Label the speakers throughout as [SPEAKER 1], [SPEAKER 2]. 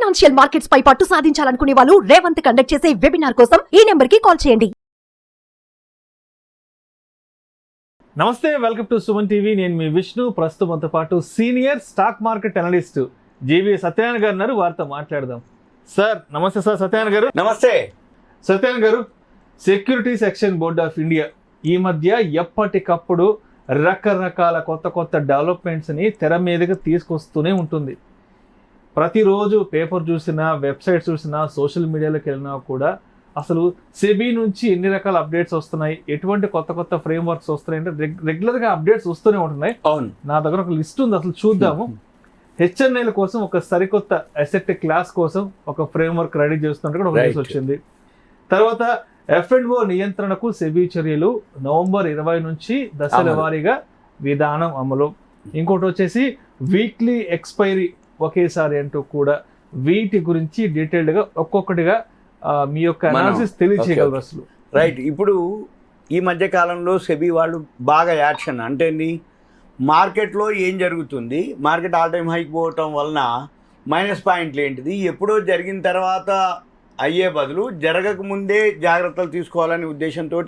[SPEAKER 1] Financial markets పై పట్టు సాధించాలనుకునే వాళ్ళు Revanth conduct చేసే వెబినార్ కోసం ఈ నెంబర్ కి కాల్ చేయండి.
[SPEAKER 2] నమస్తే, వెల్కమ్ టు సుమన్ టీవీ. నేను మీ విష్ణు. ప్రస్తుతంతో పాటు సీనియర్ స్టాక్ మార్కెట్ అనలిస్ట్ జీవి సత్యనారాయణ గారు ఉన్నారు. వారితో మాట్లాడదాం. సార్ నమస్తే. సార్ సత్యనారాయణ గారు
[SPEAKER 3] నమస్తే.
[SPEAKER 2] సత్యనారాయణ గారు, securities exchange board of India ఈ మధ్య ఎప్పటికప్పుడు రకరకాల కొత్త డెవలప్మెంట్స్ని తెర మీదకి తీసుకొస్తూనే ఉంటుంది. ప్రతిరోజు పేపర్ చూసినా, వెబ్సైట్ చూసినా, సోషల్ మీడియాలోకి వెళ్ళినా కూడా అసలు సెబీ నుంచి ఎన్ని రకాల అప్డేట్స్ వస్తున్నాయి, ఎటువంటి కొత్త ఫ్రేమ్వర్క్స్ వస్తున్నాయి అంటే రెగ్యులర్గా అప్డేట్స్ వస్తూనే ఉంటున్నాయి.
[SPEAKER 3] అవును,
[SPEAKER 2] నా దగ్గర ఒక లిస్ట్ ఉంది, అసలు చూద్దాము. హెచ్ఎన్ఐల కోసం ఒక సరికొత్త అసెట్ క్లాస్ కోసం ఒక ఫ్రేమ్వర్క్ రెడీ చేస్తున్నట్టు కూడా ఒక న్యూస్ వచ్చింది. తర్వాత F&O నియంత్రణకు సెబీ చర్యలు నవంబర్ 20 నుంచి దశల వారీగా విధానం అమలు. ఇంకోటి వచ్చేసి వీక్లీ ఎక్స్పైరీ ఒకేసారి అంటూ కూడా వీటి గురించి డీటెయిల్డ్గా ఒక్కొక్కటిగా మీ యొక్క అనాలిసిస్ తెలియచేయగలరు అసలు.
[SPEAKER 3] రైట్. ఇప్పుడు ఈ మధ్య కాలంలో సెబీ వాళ్ళు బాగా యాక్షన్ అంటే మార్కెట్లో ఏం జరుగుతుంది, మార్కెట్ ఆల్ టైమ్ హైక్ పోవటం వలన మైనస్ పాయింట్లు ఏంటిది, ఎప్పుడో జరిగిన తర్వాత అయ్యే బదులు జరగక ముందే జాగ్రత్తలు తీసుకోవాలనే ఉద్దేశంతో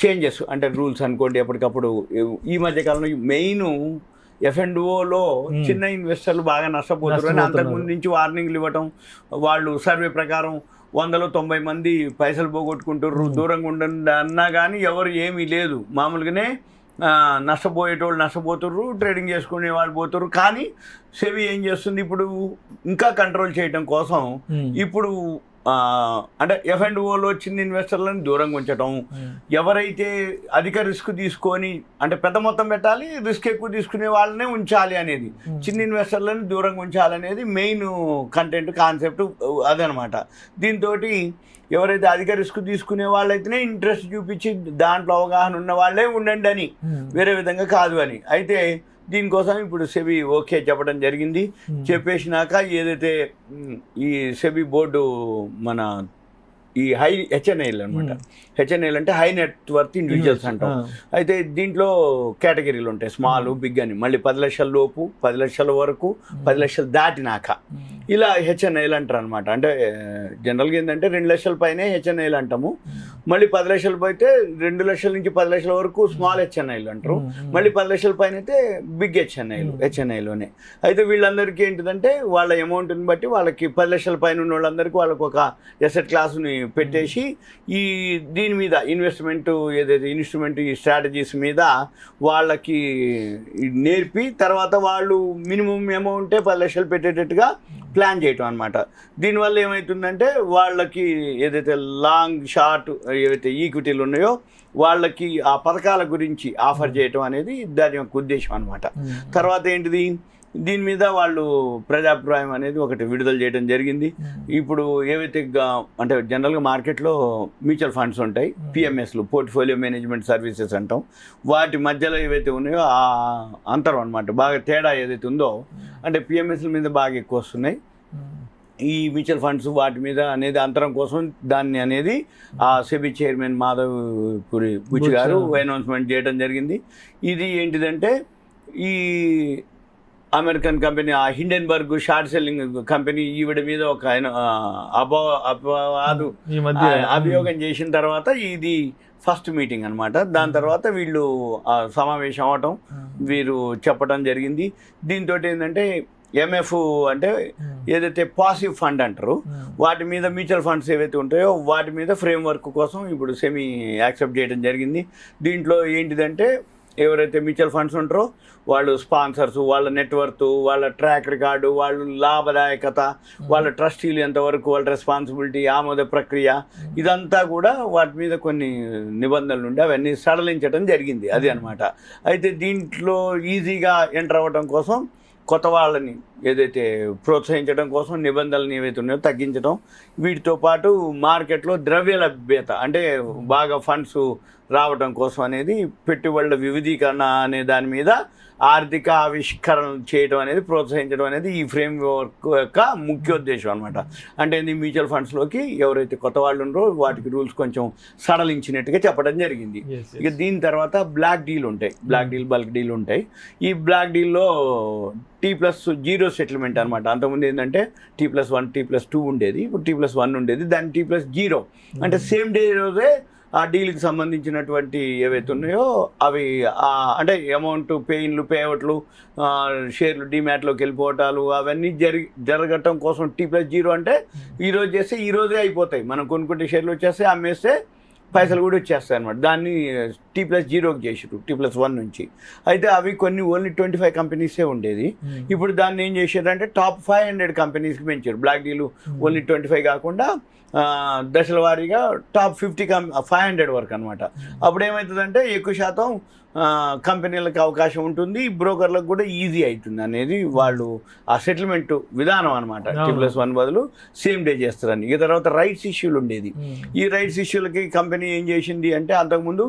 [SPEAKER 3] చేంజెస్ అంటే రూల్స్ అనుకోండి ఎప్పటికప్పుడు. ఈ మధ్య కాలంలో మెయిన్ F&Oలో చిన్న ఇన్వెస్టర్లు బాగా నష్టపోతున్నారు అని అంతకుముందు నుంచి వార్నింగ్లు ఇవ్వటం. వాళ్ళు సర్వే ప్రకారం 190 మంది పైసలు పోగొట్టుకుంటారు, దూరంగా ఉండండి అన్నా కానీ ఎవరు ఏమీ లేదు, మామూలుగానే నష్టపోయేటోళ్ళు నష్టపోతుర్రు, ట్రేడింగ్ చేసుకునే వాళ్ళు పోతుర్రు. కానీ సెబీ ఏం చేస్తుంది, ఇప్పుడు ఇంకా కంట్రోల్ చేయడం కోసం ఇప్పుడు అంటే F&Oలో చిన్న ఇన్వెస్టర్లను దూరంగా ఉంచడం, ఎవరైతే అధిక రిస్క్ తీసుకొని అంటే పెద్ద మొత్తం పెట్టాలి, రిస్క్ ఎక్కువ తీసుకునే వాళ్ళనే ఉంచాలి అనేది, చిన్న ఇన్వెస్టర్లను దూరంగా ఉంచాలనేది మెయిన్ కంటెంట్ కాన్సెప్ట్ అదనమాట. దీంతో ఎవరైతే అధిక రిస్క్ తీసుకునే వాళ్ళైతేనే ఇంట్రెస్ట్ చూపించి దాంట్లో అవగాహన ఉన్న వాళ్ళే ఉండండి అని, వేరే విధంగా కాదు అని. అయితే దీనికోసం ఇప్పుడు సెబీ ఓకే చెప్పడం జరిగింది. చెప్పేసినాక ఏదైతే ఈ సెబీ బోర్డు మన ఈ హెచ్ఎన్ఐలు అనమాట, హెచ్ఎన్ఐలు అంటే హై నెట్ వర్త్ ఇండివిజువల్స్ అంటాం. అయితే దీంట్లో కేటగిరీలు ఉంటాయి, స్మాల్, బిగ్ అని. మళ్ళీ 10 లక్షల లోపు, 10 లక్షల వరకు, 10 లక్షలు దాటినాక ఇలా హెచ్ఎన్ఐలు అంటారు అనమాట. అంటే జనరల్గా ఏంటంటే 2 లక్షల పైనే హెచ్ఎన్ఐలు అంటాము. మళ్ళీ 10 లక్షలు పోతే 2 లక్షల నుంచి 10 లక్షల వరకు స్మాల్ హెచ్ఎన్ఐలు అంటారు. మళ్ళీ 10 లక్షల పైన అయితే బిగ్ హెచ్ఎన్ఐలోనే. అయితే వీళ్ళందరికీ ఏంటిదంటే వాళ్ళ అమౌంట్ని బట్టి వాళ్ళకి 10 లక్షల పైన ఉన్న వాళ్ళందరికీ వాళ్ళకి ఒక ఎసెట్ క్లాసుని పెట్టేసి ఈ దీని మీద ఇన్వెస్ట్మెంట్ ఏదైతే ఇన్స్ట్రుమెంట్ ఈ స్ట్రాటజీస్ మీద వాళ్ళకి నేర్పి తర్వాత వాళ్ళు మినిమం అమౌంటే 10 లక్షలు పెట్టేటట్టుగా ప్లాన్ చేయటం అనమాట. దీనివల్ల ఏమవుతుందంటే వాళ్ళకి ఏదైతే లాంగ్ షార్ట్ ఏవైతే ఈక్విటీలు ఉన్నాయో వాళ్ళకి ఆ పథకాల గురించి ఆఫర్ చేయటం అనేది దాని యొక్క ఉద్దేశం అనమాట. తర్వాత ఏంటిది, దీని మీద వాళ్ళు ప్రజాభిప్రాయం అనేది ఒకటి విడుదల చేయడం జరిగింది. ఇప్పుడు ఏవైతే అంటే జనరల్గా మార్కెట్లో మ్యూచువల్ ఫండ్స్ ఉంటాయి, పిఎంఎస్లు, పోర్ట్ఫోలియో మేనేజ్మెంట్ సర్వీసెస్ అంటాం. వాటి మధ్యలో ఏవైతే ఉన్నాయో ఆ అంతరం అనమాట, బాగా తేడా ఏదైతే ఉందో అంటే పిఎంఎస్ల మీద బాగా ఎక్కువ వస్తున్నాయి, ఈ మ్యూచువల్ ఫండ్స్ వాటి మీద అనేది అంతరం కోసం దాన్ని అనేది ఆ సెబీ చైర్మన్ మాధవ్ బుచి గారు అనౌన్స్మెంట్ చేయడం జరిగింది. ఇది ఏంటిదంటే ఈ అమెరికన్ కంపెనీ ఆ హిండెన్బర్గ్ షార్ట్ సెల్లింగ్ కంపెనీ ఈవిడ మీద ఒక అభియోగం చేసిన తర్వాత ఇది ఫస్ట్ మీటింగ్ అనమాట. దాని తర్వాత వీళ్ళు సమావేశం అవ్వటం, వీరు చెప్పడం జరిగింది. దీంతో ఏంటంటే ఎంఎఫ్ అంటే ఏదైతే పాసివ్ ఫండ్ అంటారో వాటి మీద మ్యూచువల్ ఫండ్స్ ఏవైతే ఉంటాయో వాటి మీద ఫ్రేమ్వర్క్ కోసం ఇప్పుడు సెమీ యాక్సెప్ట్ చేయడం జరిగింది. దీంట్లో ఏంటిదంటే ఎవరైతే మ్యూచువల్ ఫండ్స్ ఉంటారో వాళ్ళు స్పాన్సర్స్, వాళ్ళ నెట్వర్క్, వాళ్ళ ట్రాక్ రికార్డు, వాళ్ళు లాభదాయకత, వాళ్ళ ట్రస్టీలు ఎంతవరకు, వాళ్ళ రెస్పాన్సిబిలిటీ, ఆమోద ప్రక్రియ, ఇదంతా కూడా వాటి మీద కొన్ని నిబంధనలు ఉండి అవన్నీ సడలించడం జరిగింది. అది అనమాట. అయితే దీంట్లో ఈజీగా ఎంటర్ అవ్వడం కోసం కొత్త వాళ్ళని ఏదైతే ప్రోత్సహించడం కోసం నిబంధనలు ఏవైతే ఉన్నాయో తగ్గించడం, వీటితో పాటు మార్కెట్లో ద్రవ్య లభ్యత అంటే బాగా ఫండ్స్ రావడం కోసం అనేది పెట్టుబడుల వివిధీకరణ అనే దాని మీద ఆర్థిక ఆవిష్కరణ చేయడం అనేది ప్రోత్సహించడం అనేది ఈ ఫ్రేమ్ వర్క్ యొక్క ముఖ్య ఉద్దేశం అనమాట. అంటే మ్యూచువల్ ఫండ్స్లోకి ఎవరైతే కొత్త వాళ్ళు ఉన్నారో వాటికి రూల్స్ కొంచెం సడలించినట్టుగా చెప్పడం జరిగింది. ఇక దీని తర్వాత బ్లాక్ డీల్ ఉంటాయి, బ్లాక్ డీల్ బల్క్ డీల్ ఉంటాయి. ఈ బ్లాక్ డీల్లో T+0 సెటిల్మెంట్ అనమాట. అంతకుముందు ఏంటంటే T+1 T+2 ఉండేది, ఇప్పుడు T+1 ఉండేది, దాన్ని T+0 అంటే సేమ్ డే రోజే ఆ డీల్కి సంబంధించినటువంటి ఏవైతే ఉన్నాయో అవి అంటే అమౌంట్ పేయిన్లు పేఅవుట్లు షేర్లు డిమాట్లోకి వెళ్ళిపోవటాలు అవన్నీ జరగటం కోసం T+0 అంటే ఈరోజు చేస్తే ఈరోజే అయిపోతాయి. మనం కొనుక్కుంటే షేర్లు వచ్చేస్తే అమ్మేస్తే పైసలు కూడా వచ్చేస్తాయి అనమాట. దాన్ని T+0కి చేసారు T+1 నుంచి. అయితే అవి కొన్ని ఓన్లీ 25 కంపెనీసే ఉండేది. ఇప్పుడు దాన్ని ఏం చేశారంటే టాప్ 500 కంపెనీస్కి పెంచారు. బ్లాక్ డీల్ ఓన్లీ 25 కాకుండా దశల వారీగా టాప్ 500 వరకు అనమాట. అప్పుడు ఏమవుతుందంటే ఎక్కువ శాతం కంపెనీలకు అవకాశం ఉంటుంది, బ్రోకర్లకు కూడా ఈజీ అవుతుంది అనేది వాళ్ళు ఆ సెటిల్మెంట్ విధానం అనమాట. T+1 బదులు సేమ్ డే చేస్తారని. ఇక తర్వాత రైట్స్ ఇష్యూలు ఉండేది. ఈ రైట్స్ ఇష్యూలకి కంపెనీ ఏం చేసింది అంటే అంతకుముందు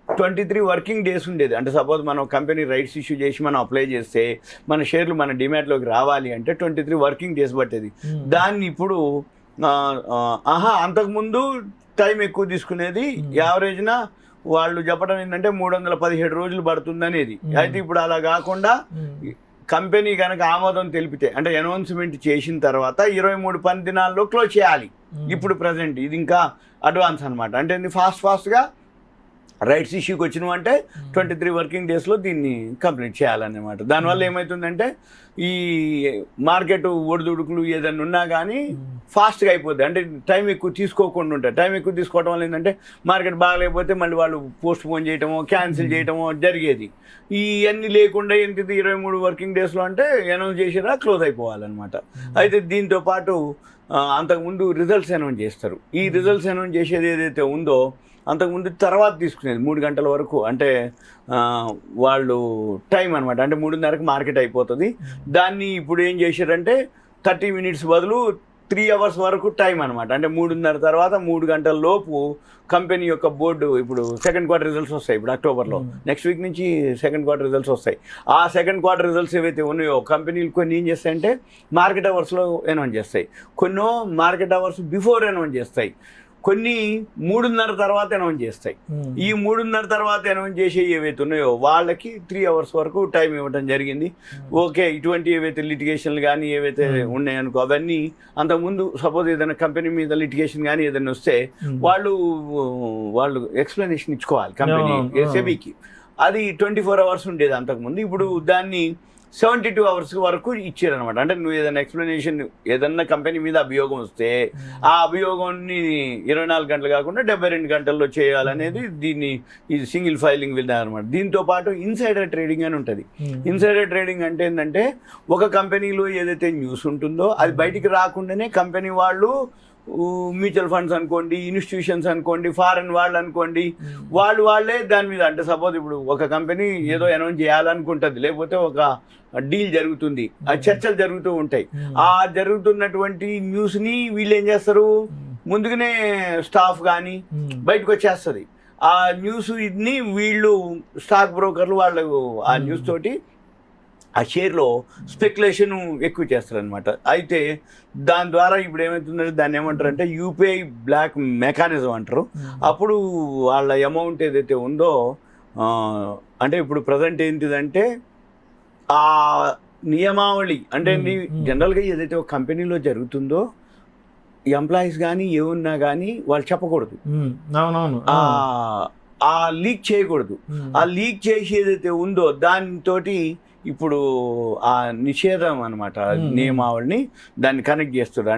[SPEAKER 3] 23 వర్కింగ్ డేస్ ఉండేది. అంటే సపోజ్ మనం కంపెనీ రైట్స్ ఇష్యూ చేసి మనం అప్లై చేస్తే మన షేర్లు మన డిమాట్లోకి రావాలి అంటే 23 వర్కింగ్ డేస్ పట్టేది. దాన్ని ఇప్పుడు అంతకుముందు టైం ఎక్కువ తీసుకునేది. యావరేజ్న వాళ్ళు చెప్పడం ఏంటంటే 317 రోజులు పడుతుంది అనేది. అయితే ఇప్పుడు అలా కాకుండా కంపెనీ కనుక ఆమోదం తెలిపితే అంటే అనౌన్స్మెంట్ చేసిన తర్వాత 23 పని దినాల్లో క్లోజ్ చేయాలి. ఇప్పుడు ప్రజెంట్ ఇది ఇంకా అడ్వాన్స్ అనమాట. అంటే ఫాస్ట్గా రైట్స్ ఇష్యూకి వచ్చినావు అంటే 23 వర్కింగ్ డేస్లో దీన్ని కంప్లీట్ చేయాలన్నమాట. దానివల్ల ఏమవుతుందంటే ఈ మార్కెట్ ఒడిదుడుకులు ఏదైనా ఉన్నా కానీ ఫాస్ట్గా అయిపోద్ది. అంటే టైం ఎక్కువ తీసుకోకుండా ఉంటాయి. టైం ఎక్కువ తీసుకోవడం వల్ల ఏంటంటే మార్కెట్ బాగలేకపోతే మళ్ళీ వాళ్ళు పోస్ట్ పోన్ చేయటమో క్యాన్సిల్ చేయటమో జరిగేది. ఇవన్నీ లేకుండా ఏంటిది 23 వర్కింగ్ డేస్లో అంటే అనౌన్స్ చేసినా క్లోజ్ అయిపోవాలన్నమాట. అయితే దీంతో పాటు అంతకుముందు రిజల్ట్స్ అనౌన్స్ చేస్తారు. ఈ రిజల్ట్స్ అనౌన్స్ చేసేది ఏదైతే ఉందో అంతకుముందు తర్వాత తీసుకునేది 3 గంటల వరకు. అంటే వాళ్ళు టైం అనమాట. అంటే 3:30కి మార్కెట్ అయిపోతుంది. దాన్ని ఇప్పుడు ఏం చేశారంటే 30 మినిట్స్ బదులు 3 అవర్స్ వరకు టైం అనమాట. అంటే 3:30 తర్వాత 3 గంటల లోపు కంపెనీ యొక్క బోర్డు ఇప్పుడు సెకండ్ క్వార్టర్ రిజల్ట్స్ వస్తాయి. ఇప్పుడు అక్టోబర్లో నెక్స్ట్ వీక్ నుంచి సెకండ్ క్వార్టర్ రిజల్ట్స్ వస్తాయి. ఆ సెకండ్ క్వార్టర్ రిజల్ట్స్ ఏవైతే ఉన్నాయో కంపెనీలు కొన్ని ఏం చేస్తాయంటే మార్కెట్ అవర్స్లో అనౌన్స్ చేస్తాయి, కొన్నో మార్కెట్ అవర్స్ బిఫోర్ అనౌన్స్ చేస్తాయి, కొన్ని 3:30 తర్వాత అనౌన్స్ చేస్తాయి. ఈ 3:30 తర్వాత అనౌన్స్ చేసే ఏవైతే ఉన్నాయో వాళ్ళకి 3 అవర్స్ వరకు టైం ఇవ్వడం జరిగింది. ఓకే, ఇటువంటి ఏవైతే లిటిగేషన్లు కానీ ఏవైతే ఉన్నాయనుకో అవన్నీ అంతకుముందు సపోజ్ ఏదైనా కంపెనీ మీద లిటిగేషన్ కానీ ఏదైనా వస్తే వాళ్ళు ఎక్స్ప్లెనేషన్ ఇచ్చుకోవాలి కంపెనీ సెబీకి. అది 24 అవర్స్ ఉండేది అంతకుముందు. ఇప్పుడు దాన్ని 72 అవర్స్ వరకు ఇచ్చారనమాట. అంటే నువ్వు ఏదైనా ఎక్స్ప్లెనేషన్ ఏదన్నా కంపెనీ మీద అభియోగం వస్తే ఆ అభియోగాన్ని 24 గంటలు కాకుండా 72 గంటల్లో చేయాలనేది ఇది సింగిల్ ఫైలింగ్ విధానం అనమాట. దీంతో పాటు ఇన్సైడర్ ట్రేడింగ్ అని ఉంటుంది. ఇన్సైడర్ ట్రేడింగ్ అంటే ఏంటంటే ఒక కంపెనీలో ఏదైతే న్యూస్ ఉంటుందో అది బయటికి రాకుండానే కంపెనీ వాళ్ళు మ్యూచువల్ ఫండ్స్ అనుకోండి, ఇన్స్టిట్యూషన్స్ అనుకోండి, ఫారెన్ వాళ్ళు అనుకోండి, వాళ్ళే దాని మీద అంటే సపోజ్ ఇప్పుడు ఒక కంపెనీ ఏదో అనౌన్స్ చేయాలనుకుంటుంది, లేకపోతే ఒక డీల్ జరుగుతుంది, ఆ చర్చలు జరుగుతూ ఉంటాయి. ఆ జరుగుతున్నటువంటి న్యూస్ని వీళ్ళు ఏం చేస్తారు, ముందుగానే స్టాఫ్ కానీ బయటకు వచ్చేస్తుంది. ఆ న్యూస్ ని వీళ్ళు స్టాక్ బ్రోకర్లు వాళ్ళు ఆ న్యూస్ తోటి ఆ షేర్లో స్పెక్యులేషన్ ఎక్కువ చేస్తారనమాట. అయితే దాని ద్వారా ఇప్పుడు ఏమవుతుందంటే దాన్ని ఏమంటారు అంటే యూపీఐ బ్లాక్ మెకానిజం అంటారు. అప్పుడు వాళ్ళ అమౌంట్ ఏదైతే ఉందో అంటే ఇప్పుడు ప్రజెంట్ ఏంటిదంటే ఆ నియమావళి అంటే జనరల్గా ఏదైతే ఒక కంపెనీలో జరుగుతుందో ఎంప్లాయీస్ కానీ ఏమున్నా కానీ వాళ్ళు చెప్పకూడదు, ఆ లీక్ చేయకూడదు. ఆ లీక్ చేసి ఏదైతే ఉందో దానితోటి ఇప్పుడు ఆ నిషేధం అనమాట నియమావళిని దాన్ని కనెక్ట్ చేస్తారు.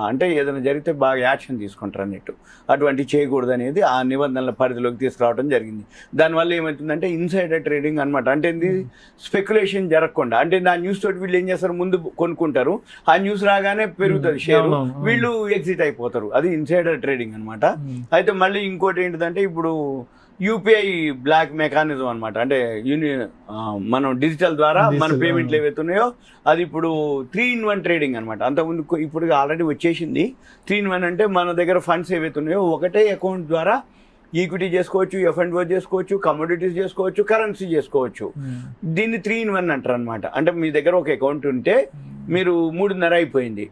[SPEAKER 3] అంటే ఏదైనా జరిగితే బాగా యాక్షన్ తీసుకుంటారు అన్నట్టు. అటువంటి చేయకూడదు అనేది ఆ నిబంధనల పరిధిలోకి తీసుకురావడం జరిగింది. దానివల్ల ఏమవుతుందంటే ఇన్సైడర్ ట్రేడింగ్ అనమాట. అంటే స్పెక్యులేషన్ జరగకుండా అంటే నా న్యూస్ తోటి వీళ్ళు ఏం చేస్తారు, ముందు కొనుక్కుంటారు, ఆ న్యూస్ రాగానే పెరుగుతుంది షేర్, వీళ్ళు ఎగ్జిట్ అయిపోతారు. అది ఇన్సైడర్ ట్రేడింగ్ అనమాట. అయితే మళ్ళీ ఇంకోటి ఏంటిదంటే ఇప్పుడు యూపీఐ బ్లాక్ మెకానిజం అనమాట. అంటే మనం డిజిటల్ ద్వారా మన పేమెంట్లు ఏవైతే ఉన్నాయో అది ఇప్పుడు 3-in-1 ట్రేడింగ్ అనమాట. అంతకుముందు ఇప్పుడు ఆల్రెడీ వచ్చేసింది 3-in-1. అంటే మన దగ్గర ఫండ్స్ ఏవైతే ఉన్నాయో ఒకటే అకౌంట్ ద్వారా ఈక్విటీ చేసుకోవచ్చు, F&O చేసుకోవచ్చు, కమోడిటీస్ చేసుకోవచ్చు, కరెన్సీ చేసుకోవచ్చు. దీన్ని 3-in-1 అంటారు అనమాట. అంటే మీ దగ్గర ఒక అకౌంట్ ఉంటే మీరు 3.5 అయిపోయింది,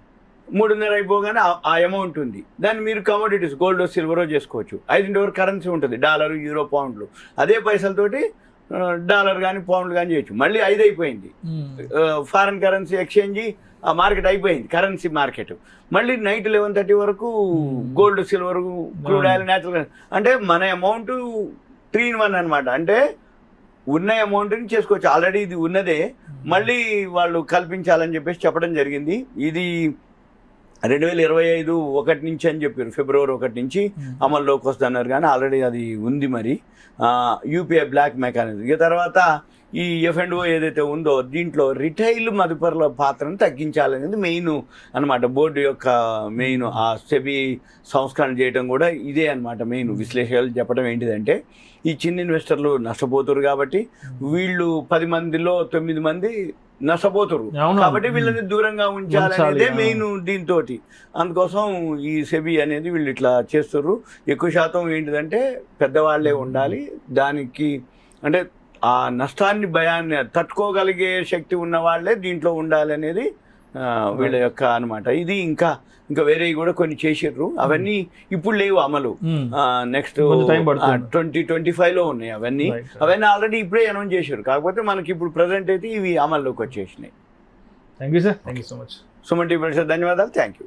[SPEAKER 3] 3.5 అయిపోగానే ఆ అమౌంట్ ఉంది, దాన్ని మీరు కమోడిటీస్ గోల్డ్ సిల్వర్ చేసుకోవచ్చు. 5 వరకు కరెన్సీ ఉంటుంది, డాలర్, యూరో, పౌండ్లు. అదే పైసలతోటి డాలర్ కానీ పౌండ్లు కానీ చేయొచ్చు. మళ్ళీ 5 అయిపోయింది, ఫారెన్ కరెన్సీ ఎక్స్చేంజ్ ఆ మార్కెట్ అయిపోయింది, కరెన్సీ మార్కెట్. మళ్ళీ నైట్ 11:30 వరకు gold, silver, crude oil, natural. అంటే మన అమౌంట్ 3-in-1 అనమాట. అంటే ఉన్న అమౌంట్ని చేసుకోవచ్చు. ఆల్రెడీ ఇది ఉన్నదే మళ్ళీ వాళ్ళు కల్పించాలని చెప్పేసి చెప్పడం జరిగింది. ఇది 2025 1 నుంచి అని చెప్పారు, ఫిబ్రవరి 1 నుంచి అమల్లోకి వస్తున్నారు. కానీ ఆల్రెడీ అది ఉంది. మరి యూపీఐ బ్లాక్ మెకానిజం. ఇక తర్వాత ఈ F&O ఏదైతే ఉందో దీంట్లో రిటైల్ మదుపరుల పాత్రను తగ్గించాలనేది మెయిన్ అనమాట. బోర్డు యొక్క మెయిన్ ఆ సెబీ సంస్కరణ చేయడం కూడా ఇదే అనమాట. మెయిన్ విశ్లేషకులు చెప్పడం ఏంటిదంటే, ఈ చిన్న ఇన్వెస్టర్లు నష్టపోతారు కాబట్టి వీళ్ళు 10 మందిలో 9 మంది నష్టపోతారు కాబట్టి వీళ్ళని దూరంగా ఉంచాలనేదే మెయిన్ దీంతో. అందుకోసం ఈ సెబీ అనేది వీళ్ళు ఇట్లా చేస్తారు. ఎక్కువ శాతం ఏంటిదంటే పెద్దవాళ్లే ఉండాలి, దానికి అంటే ఆ నష్టాన్ని, భయాన్ని తట్టుకోగలిగే శక్తి ఉన్న వాళ్ళే దీంట్లో ఉండాలి అనేది వీళ్ళ యొక్క అనమాట. ఇది ఇంకా వేరే కూడా కొన్ని చేసిర్రు, అవన్నీ ఇప్పుడు లేవు అమలు. నెక్స్ట్ 2025లో ఉన్నాయి అవన్నీ ఆల్రెడీ ఇప్పుడే అనౌన్స్ చేశారు. కాకపోతే మనకి ఇప్పుడు ప్రజెంట్ అయితే ఇవి అమల్లోకి వచ్చేసినాయి.
[SPEAKER 2] Thank you sir, thank you so much.
[SPEAKER 3] Suman TV ధన్యవాదాలు, థ్యాంక్ యూ.